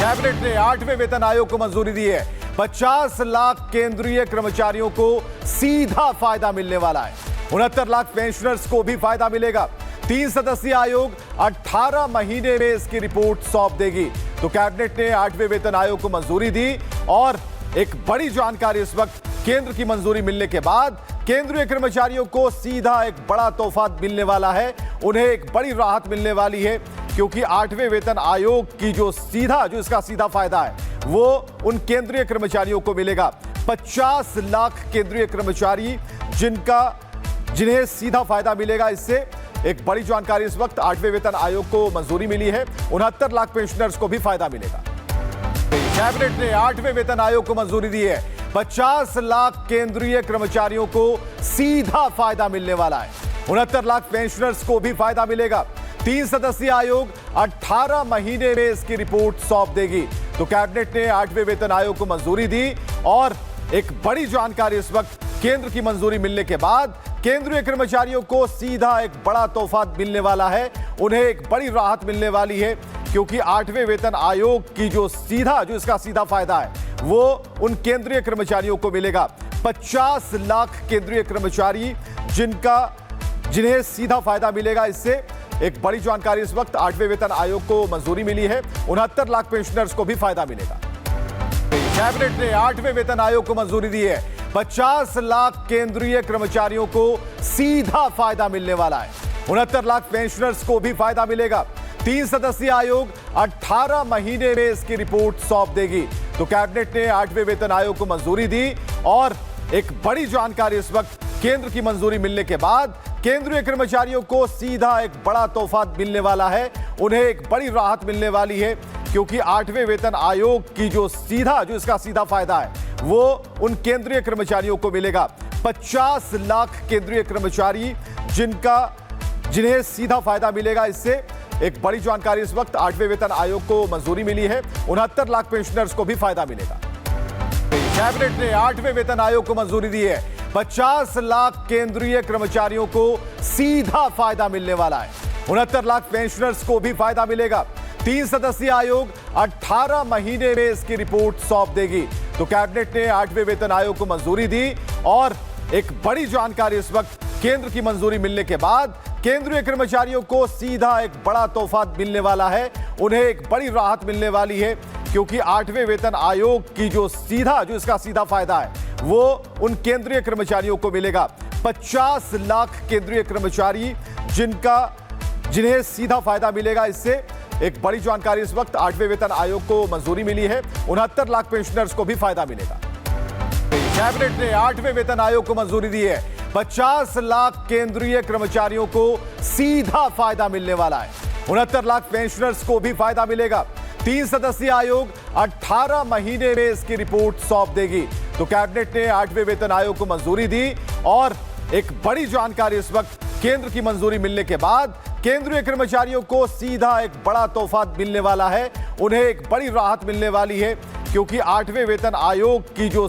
Cabinet ने 8वें वेतन आयोग को मंजूरी दी है। 50 लाख केंद्रीय कर्मचारियों को सीधा फायदा मिलने वाला है। 69 लाख पेंशनर्स को भी फायदा मिलेगा। 3 सदस्यीय आयोग 18 महीने में इसकी रिपोर्ट सौंप देगी। तो कैबिनेट ने 8वें वेतन आयोग को मंजूरी दी और एक बड़ी जानकारी इस वक्त केंद्र की मंजूरी मिलने के बाद केंद्रीय कर्मचारियों को सीधा एक बड़ा तोहफा मिलने वाला है। उन्हें एक बड़ी राहत मिलने वाली है क्योंकि 8वें वेतन आयोग की जो इसका सीधा फायदा है वो उन केंद्रीय कर्मचारियों को मिलेगा। 50 लाख केंद्रीय कर्मचारी जिन्हें सीधा फायदा मिलेगा। इससे एक बड़ी जानकारी इस वक्त 8वें वेतन आयोग को मंजूरी मिली है। 69 लाख पेंशनर्स को भी फायदा मिलेगा। कैबिनेट ने 8वें वेतन आयोग को मंजूरी दी है। 50 लाख केंद्रीय कर्मचारियों को सीधा फायदा मिलने वाला है। 69 लाख पेंशनर्स को भी फायदा मिलेगा। 3 सदस्यीय आयोग 18 महीने में इसकी रिपोर्ट सौंप देगी। तो कैबिनेट ने 8वें वेतन आयोग को मंजूरी दी और एक बड़ी जानकारी इस वक्त केंद्र की मंजूरी मिलने के बाद केंद्रीय कर्मचारियों को सीधा एक बड़ा तोहफा मिलने वाला है। उन्हें एक बड़ी राहत मिलने वाली है क्योंकि 8वें वेतन आयोग की जो इसका सीधा फायदा है वो उन केंद्रीय कर्मचारियों को मिलेगा। 50 लाख केंद्रीय कर्मचारी जिन्हें सीधा फायदा मिलेगा। इससे एक बड़ी जानकारी इस वक्त 8वें वेतन आयोग को मंजूरी मिली है। 69 लाख पेंशनर्स को भी फायदा मिलेगा। कैबिनेट ने 8वें वेतन आयोग को मंजूरी दी है। 50 लाख केंद्रीय कर्मचारियों को सीधा फायदा मिलने वाला है। 69 लाख पेंशनर्स को भी फायदा मिलेगा। 3 सदस्यीय आयोग 18 महीने में इसकी रिपोर्ट सौंप देगी। तो कैबिनेट ने 8वें वेतन आयोग को मंजूरी दी और एक बड़ी जानकारी इस वक्त केंद्र की मंजूरी मिलने के बाद केंद्रीय कर्मचारियों को सीधा एक बड़ा तोहफा मिलने वाला है। उन्हें एक बड़ी राहत मिलने वाली है क्योंकि 8वें वेतन आयोग की जो इसका सीधा फायदा है वो उन केंद्रीय कर्मचारियों को मिलेगा। 50 लाख केंद्रीय कर्मचारी जिन्हें सीधा फायदा मिलेगा। इससे एक बड़ी जानकारी इस वक्त 8वें वेतन आयोग को मंजूरी मिली है। 69 लाख पेंशनर्स को भी फायदा मिलेगा। कैबिनेट ने 8वें वेतन आयोग को मंजूरी दी है। 50 लाख केंद्रीय कर्मचारियों को सीधा फायदा मिलने वाला है। 69 लाख पेंशनर्स को भी फायदा मिलेगा। 3 सदस्यीय आयोग 18 महीने में इसकी रिपोर्ट सौंप देगी। तो कैबिनेट ने 8वें वेतन आयोग को मंजूरी दी और एक बड़ी जानकारी इस वक्त केंद्र की मंजूरी मिलने के बाद केंद्रीय कर्मचारियों को सीधा एक बड़ा तोहफा मिलने वाला है। उन्हें एक बड़ी राहत मिलने वाली है क्योंकि 8वें वेतन आयोग की जो इसका सीधा फायदा है वो उन केंद्रीय कर्मचारियों को मिलेगा। 50 लाख केंद्रीय कर्मचारी जिन्हें सीधा फायदा मिलेगा। इससे एक बड़ी जानकारी इस वक्त 8वें वेतन आयोग को मंजूरी मिली है। 69 लाख पेंशनर्स को भी फायदा मिलेगा। कैबिनेट ने 8वें वेतन आयोग को मंजूरी दी है। 50 लाख केंद्रीय कर्मचारियों को सीधा फायदा मिलने वाला है। 69 लाख पेंशनर्स को भी फायदा मिलेगा। 3 सदस्यीय आयोग 18 महीने में इसकी रिपोर्ट सौंप देगी। तो कैबिनेट ने 8वें वेतन आयोग को मंजूरी दी और एक बड़ी जानकारी इस वक्त केंद्र की मंजूरी मिलने के बाद केंद्रीय कर्मचारियों को सीधा एक बड़ा तोहफा मिलने वाला है। उन्हें एक बड़ी राहत मिलने वाली है क्योंकि 8वें वेतन आयोग की जो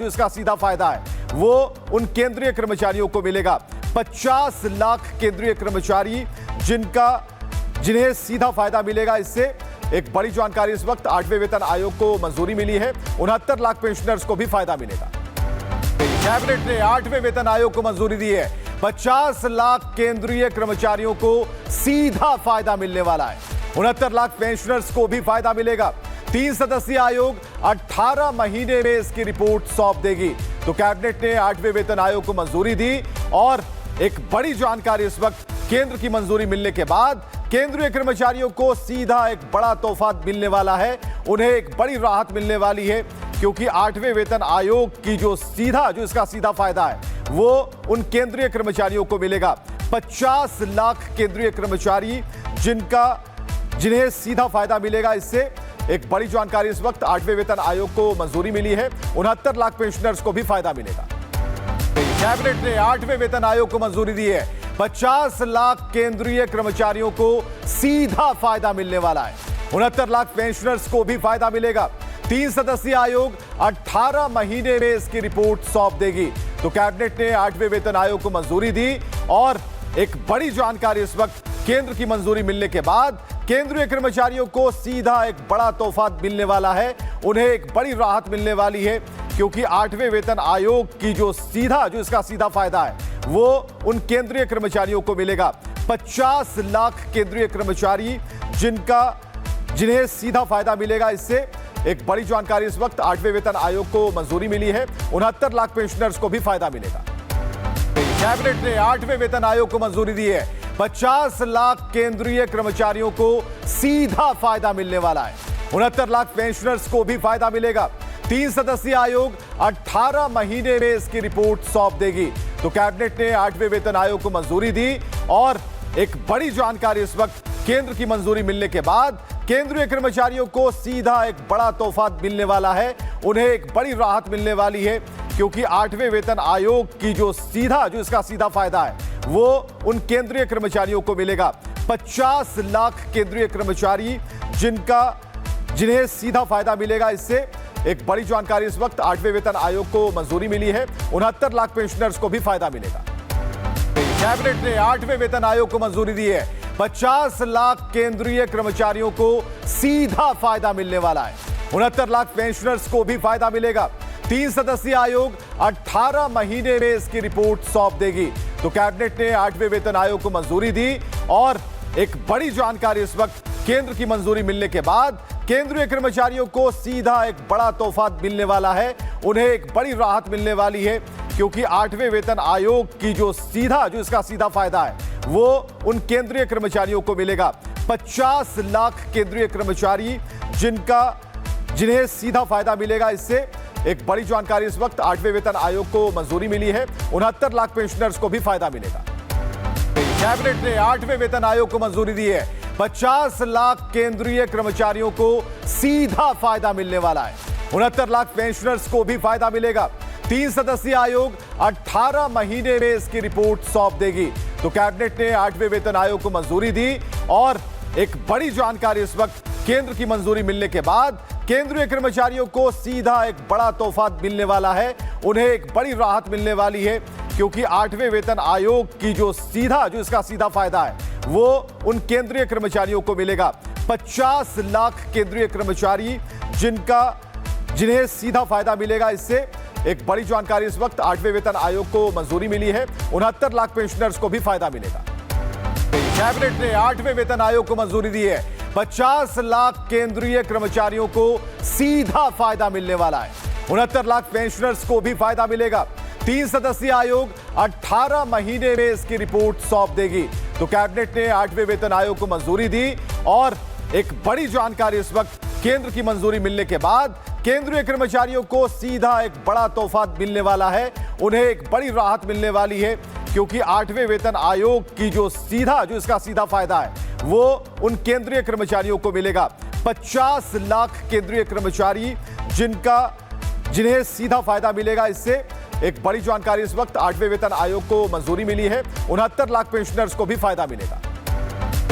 इसका सीधा फायदा है वो उन केंद्रीय कर्मचारियों को मिलेगा। 50 लाख केंद्रीय कर्मचारी जिन्हें सीधा फायदा मिलेगा। इससे एक बड़ी जानकारी इस वक्त 8वें वेतन आयोग को मंजूरी मिली है। 69 लाख पेंशनर्स को भी फायदा मिलेगा। कैबिनेट ने 8वें वेतन आयोग को मंजूरी दी है। 50 लाख केंद्रीय कर्मचारियों को सीधा फायदा मिलने वाला है। 69 लाख पेंशनर्स को भी फायदा मिलेगा। 3 सदस्यीय आयोग 18 महीने में इसकी रिपोर्ट सौंप देगी। तो कैबिनेट ने 8वें वेतन आयोग को मंजूरी दी और एक बड़ी जानकारी इस वक्त केंद्र की मंजूरी मिलने के बाद केंद्रीय कर्मचारियों को सीधा एक बड़ा तोहफा मिलने वाला है। उन्हें एक बड़ी राहत मिलने वाली है क्योंकि 8वें वेतन आयोग की जो इसका सीधा फायदा है वो उन केंद्रीय कर्मचारियों को मिलेगा। 50 लाख केंद्रीय कर्मचारी जिन्हें सीधा फायदा मिलेगा। इससे एक बड़ी जानकारी इस वक्त 8वें वेतन आयोग को मंजूरी मिली है। 69 लाख पेंशनर्स को भी फायदा मिलेगा। कैबिनेट ने 8वें वेतन आयोग को मंजूरी दी है। 50 लाख केंद्रीय कर्मचारियों को सीधा फायदा मिलने वाला है। 69 लाख पेंशनर्स को भी फायदा मिलेगा। 3 सदस्यीय आयोग 18 महीने में इसकी रिपोर्ट सौंप देगी। तो कैबिनेट ने 8वें वेतन आयोग को मंजूरी दी और एक बड़ी जानकारी इस वक्त केंद्र की मंजूरी मिलने के बाद केंद्रीय कर्मचारियों को सीधा एक बड़ा तोहफा मिलने वाला है। उन्हें एक बड़ी राहत मिलने वाली है क्योंकि 8वें वेतन आयोग की जो इसका सीधा फायदा है वो उन केंद्रीय कर्मचारियों को मिलेगा। 50 लाख केंद्रीय कर्मचारी जिन्हें सीधा फायदा मिलेगा। इससे एक बड़ी जानकारी इस वक्त 8वें वेतन आयोग को मंजूरी मिली है। 69 लाख पेंशनर्स को भी फायदा मिलेगा। कैबिनेट ने 8वें वेतन आयोग को मंजूरी दी है। 50 लाख केंद्रीय कर्मचारियों को सीधा फायदा मिलने वाला है। 69 लाख पेंशनर्स को भी फायदा मिलेगा। 3 सदस्यीय आयोग 18 महीने में इसकी रिपोर्ट सौंप देगी। तो कैबिनेट ने 8वें वेतन आयोग को मंजूरी दी और एक बड़ी जानकारी इस वक्त केंद्र की मंजूरी मिलने के बाद केंद्रीय कर्मचारियों को सीधा एक बड़ा तोहफा मिलने वाला है। उन्हें एक बड़ी राहत मिलने वाली है क्योंकि 8वें वेतन आयोग की जो इसका सीधा फायदा है वो उन केंद्रीय कर्मचारियों को मिलेगा। 50 लाख केंद्रीय कर्मचारी जिन्हें सीधा फायदा मिलेगा। इससे एक बड़ी जानकारी इस वक्त 8वें वेतन आयोग को मंजूरी मिली है। 69 लाख पेंशनर्स को भी फायदा मिलेगा। कैबिनेट ने 8वें वेतन आयोग को मंजूरी दी है। 50 लाख केंद्रीय कर्मचारियों को सीधा फायदा मिलने वाला है। 69 लाख पेंशनर्स को भी फायदा मिलेगा। 3 सदस्यीय आयोग 18 महीने में इसकी रिपोर्ट सौंप देगी। तो कैबिनेट ने 8वें वेतन आयोग को मंजूरी दी और एक बड़ी जानकारी इस वक्त केंद्र की मंजूरी मिलने के बाद केंद्रीय कर्मचारियों को सीधा एक बड़ा तोहफा मिलने वाला है। उन्हें एक बड़ी राहत मिलने वाली है क्योंकि 8वें वेतन आयोग की जो इसका सीधा फायदा है वो उन केंद्रीय कर्मचारियों को मिलेगा। 50 लाख केंद्रीय कर्मचारी जिन्हें सीधा फायदा मिलेगा। इससे एक बड़ी जानकारी इस वक्त 8वें वेतन आयोग को मंजूरी मिली है। 69 लाख पेंशनर्स को भी फायदा मिलेगा। कैबिनेट ने 8वें वेतन आयोग को मंजूरी दी है। 50 लाख केंद्रीय कर्मचारियों को सीधा फायदा मिलने वाला है। 69 लाख पेंशनर्स को भी फायदा मिलेगा। 3 सदस्यीय आयोग 18 महीने में इसकी रिपोर्ट सौंप देगी। तो कैबिनेट ने 8वें वेतन आयोग को मंजूरी दी और एक बड़ी जानकारी इस वक्त केंद्र की मंजूरी मिलने के बाद केंद्रीय कर्मचारियों को सीधा एक बड़ा तोहफा मिलने वाला है। उन्हें एक बड़ी राहत मिलने वाली है क्योंकि 8वें वेतन आयोग की जो इसका सीधा फायदा है वो उन केंद्रीय कर्मचारियों को मिलेगा। 50 लाख केंद्रीय कर्मचारी जिन्हें सीधा फायदा मिलेगा। इससे एक बड़ी जानकारी इस वक्त 8वें वेतन आयोग को मंजूरी मिली है। 69 लाख पेंशनर्स को भी फायदा मिलेगा। कैबिनेट ने 8वें वेतन आयोग को मंजूरी दी है। 50 लाख केंद्रीय कर्मचारियों को सीधा फायदा मिलने वाला है। 69 लाख पेंशनर्स को भी फायदा मिलेगा। 3 सदस्यीय आयोग 18 महीने में इसकी रिपोर्ट सौंप देगी। तो कैबिनेट ने 8वें वेतन आयोग को मंजूरी दी और एक बड़ी जानकारी इस वक्त केंद्र की मंजूरी मिलने के बाद केंद्रीय कर्मचारियों को सीधा एक बड़ा तोहफा मिलने वाला है। उन्हें एक बड़ी राहत मिलने वाली है क्योंकि 8वें वेतन आयोग की जो इसका सीधा फायदा है वो उन केंद्रीय कर्मचारियों को मिलेगा। 50 लाख केंद्रीय कर्मचारी जिन्हें सीधा फायदा मिलेगा। इससे एक बड़ी जानकारी इस वक्त 8वें वेतन आयोग को मंजूरी मिली है। 69 लाख पेंशनर्स को भी फायदा मिलेगा।